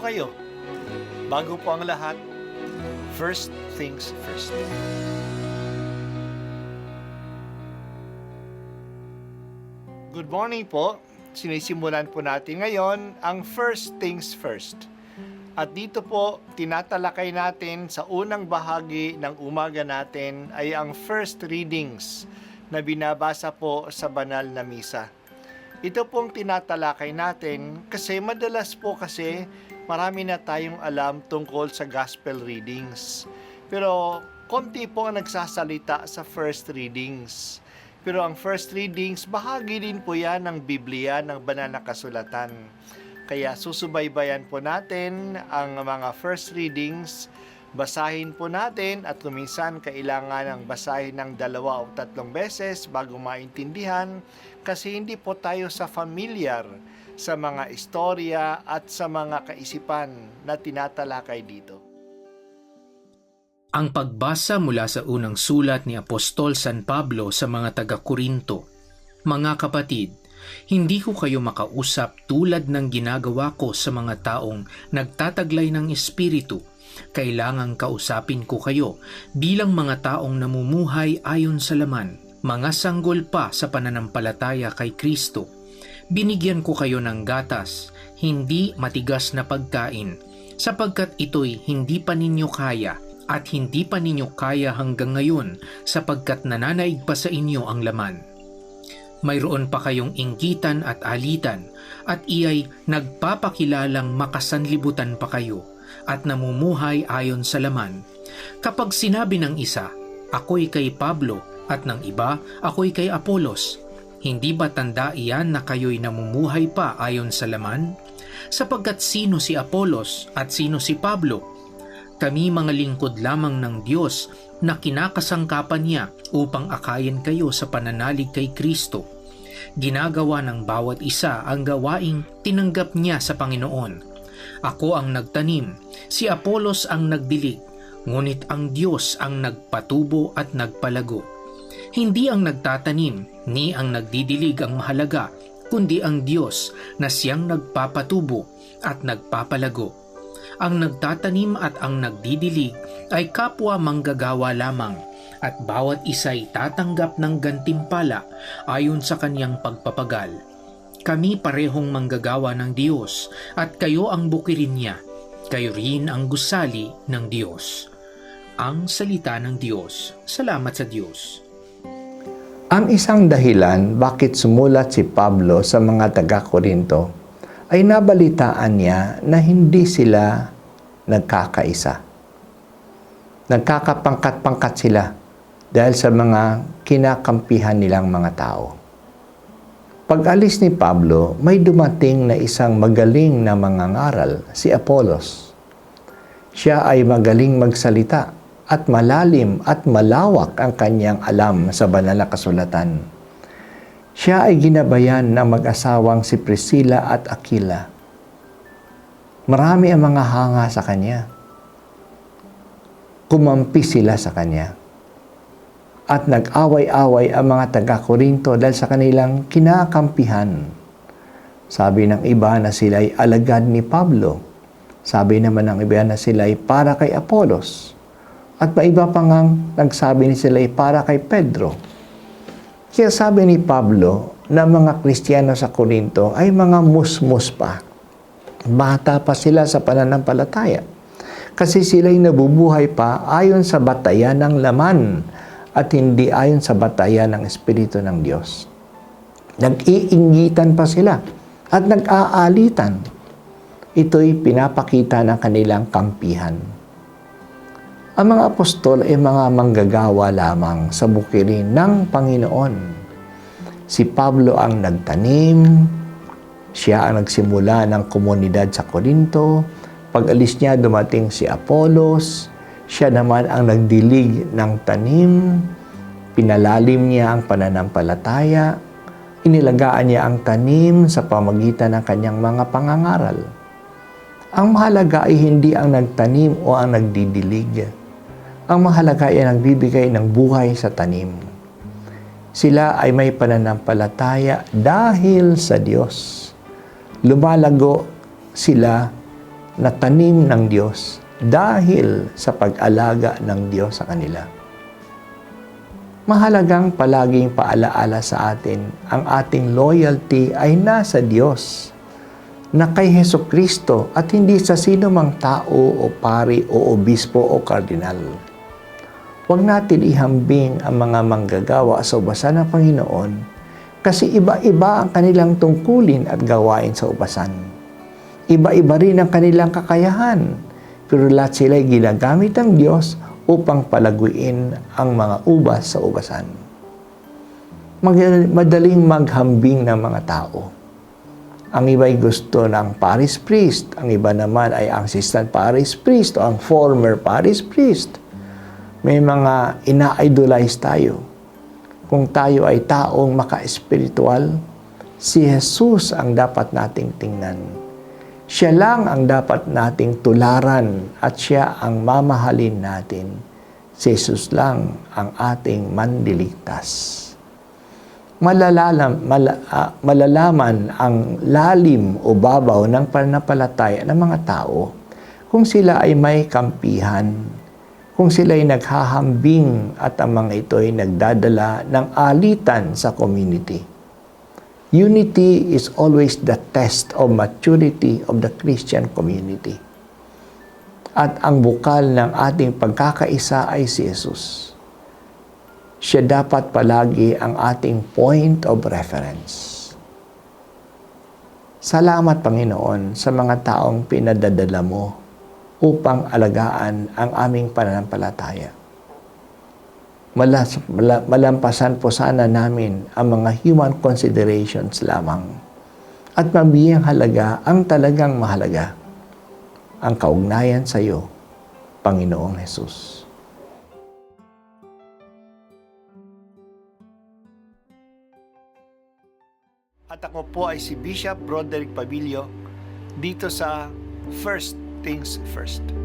kayo? Bago po ang lahat, first things first. Good morning po. Sinisimulan po natin ngayon ang first things first. At dito po, tinatalakay natin sa unang bahagi ng umaga natin ay ang first readings na binabasa po sa banal na misa. Ito pong tinatalakay natin kasi madalas po kasi marami na tayong alam tungkol sa gospel readings. Pero konti po ang nagsasalita sa first readings. Pero ang first readings, bahagi din po yan ng Biblia, ng banal na kasulatan. Kaya susubaybayan po natin ang mga first readings, basahin po natin at kuminsan kailangan ng basahin ng 2 o 3 beses bago maintindihan kasi hindi po tayo familiar sa mga istorya at sa mga kaisipan na tinatalakay dito. Ang pagbasa mula sa unang sulat ni Apostol San Pablo sa mga taga-Korinto. Mga kapatid, hindi ko kayo makausap tulad ng ginagawa ko sa mga taong nagtataglay ng Espiritu. Kailangang kausapin ko kayo bilang mga taong namumuhay ayon sa laman, mga sanggol pa sa pananampalataya kay Kristo. Binigyan ko kayo ng gatas, hindi matigas na pagkain, sapagkat ito'y hindi pa ninyo kaya at hindi pa ninyo kaya hanggang ngayon sapagkat nananaig pa sa inyo ang laman. Mayroon pa kayong inggitan at alitan at iyay nagpapakilalang makasanlibutan pa kayo at namumuhay ayon sa laman. Kapag sinabi ng isa, ako'y kay Pablo at ng iba, ako'y kay Apolos, hindi ba tanda iyan na kayo'y namumuhay pa ayon sa laman? Sapagkat sino si Apolos at sino si Pablo? Kami mga lingkod lamang ng Diyos na kinakasangkapan niya upang akayin kayo sa pananalig kay Kristo. Ginagawa ng bawat isa ang gawaing tinanggap niya sa Panginoon. Ako ang nagtanim, si Apolos ang nagdilig, ngunit ang Diyos ang nagpatubo at nagpalago. Hindi ang nagtatanim ni ang nagdidilig ang mahalaga, kundi ang Diyos na siyang nagpapatubo at nagpapalago. Ang nagtatanim at ang nagdidilig ay kapwa manggagawa lamang at bawat isa'y tatanggap ng gantimpala ayon sa kanyang pagpapagal. Kami parehong manggagawa ng Diyos at kayo ang bukirin niya. Kayo rin ang gusali ng Diyos. Ang salita ng Diyos. Salamat sa Diyos. Ang isang dahilan bakit sumulat si Pablo sa mga taga-Korinto ay nabalitaan niya na hindi sila nagkakaisa. Nagkakapangkat-pangkat sila dahil sa mga kinakampihan nilang mga tao. Pag-alis ni Pablo, may dumating na isang magaling na mangangaral, si Apolos. Siya ay magaling magsalita at malalim at malawak ang kanyang alam sa banal na kasulatan. Siya ay ginabayan ng mag-asawang si Priscilla at Aquila. Marami ang mga hanga sa kanya. Kumampi sila sa kanya. At nag-away-away ang mga taga-Korinto dahil sa kanilang kinakampihan. Sabi ng iba na sila'y alagad ni Pablo. Sabi naman ng iba na sila'y para kay Apolos. At maiba pa ngang nagsabi ni sila'y para kay Pedro. Kaya sabi ni Pablo na mga Kristiyano sa Korinto ay mga musmus pa. Bata pa sila sa pananampalataya. Kasi sila'y nabubuhay pa ayon sa batayan ng laman at hindi ayon sa batayan ng Espiritu ng Diyos. Nag-iingitan pa sila at nag-aalitan. Ito'y pinapakita ng kanilang kampihan. Ang mga apostol ay mga manggagawa lamang sa bukirin ng Panginoon. Si Pablo ang nagtanim, siya ang nagsimula ng komunidad sa Korinto. Pag-alis niya, dumating si Apolos. Siya naman ang nagdilig ng tanim, pinalalim niya ang pananampalataya, inilagaan niya ang tanim sa pamagitan ng kanyang mga pangangaral. Ang mahalaga ay hindi ang nagtanim o ang nagdidilig. Ang mahalaga ay ang nagbibigay ng buhay sa tanim. Sila ay may pananampalataya dahil sa Diyos. Lumalago sila na tanim ng Diyos dahil sa pag-alaga ng Diyos sa kanila. Mahalagang palaging paalaala sa atin ang ating loyalty ay nasa Diyos, na kay Hesukristo at hindi sa sino mang tao o pari o obispo o kardinal. Huwag natin ihambing ang mga manggagawa sa ubasan ng Panginoon kasi iba-iba ang kanilang tungkulin at gawain sa ubasan. Iba-iba rin ang kanilang kakayahan, pero lahat sila ay ginagamit ng Diyos upang palaguin ang mga ubas sa ubasan. Madaling maghambing ng mga tao. Ang iba ay gusto ng parish priest, ang iba naman ay ang assistant parish priest o ang former parish priest. May mga ina-idolize tayo. Kung tayo ay taong maka-espiritual, si Jesus ang dapat nating tingnan. Siya lang ang dapat nating tularan at siya ang mamahalin natin. Si Jesus lang ang ating mandiligtas. Malalaman ang lalim o babaw ng pananampalataya ng mga tao kung sila ay may kampihan, kung sila ay naghahambing at ang mga ito ay nagdadala ng alitan sa community. Unity is always the test of maturity of the Christian community. At ang bukal ng ating pagkakaisa ay si Jesus. Siya dapat palagi ang ating point of reference. Salamat, Panginoon, sa mga taong pinadadala mo upang alagaan ang aming pananampalataya. Malampasan po sana namin ang mga human considerations lamang at mabiyang halaga ang talagang mahalaga, ang kaugnayan sa iyo, Panginoong Jesus. At ako po ay si Bishop Broderick Pabilio dito sa First Things First.